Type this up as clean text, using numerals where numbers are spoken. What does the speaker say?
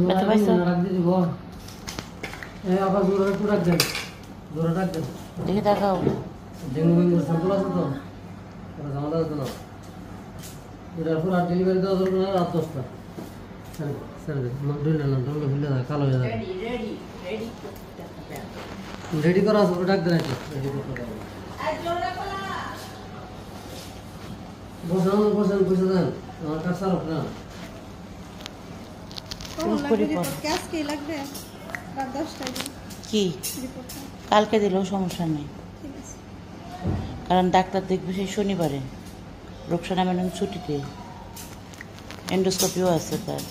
ব্যথা পাইছো? দেখে দেখাও। রেডি করা আছে ডাক দেন রেডি করতে বসানো বসেন বসে দেন আমার কাছে আপনার কি কালকে দিলেও সমস্যা নেই, কারণ ডাক্তার দেখবে সেই শনিবারে। রূপসা ম্যাডাম ছুটিতে, এন্ডোস্কোপিও আছে তার।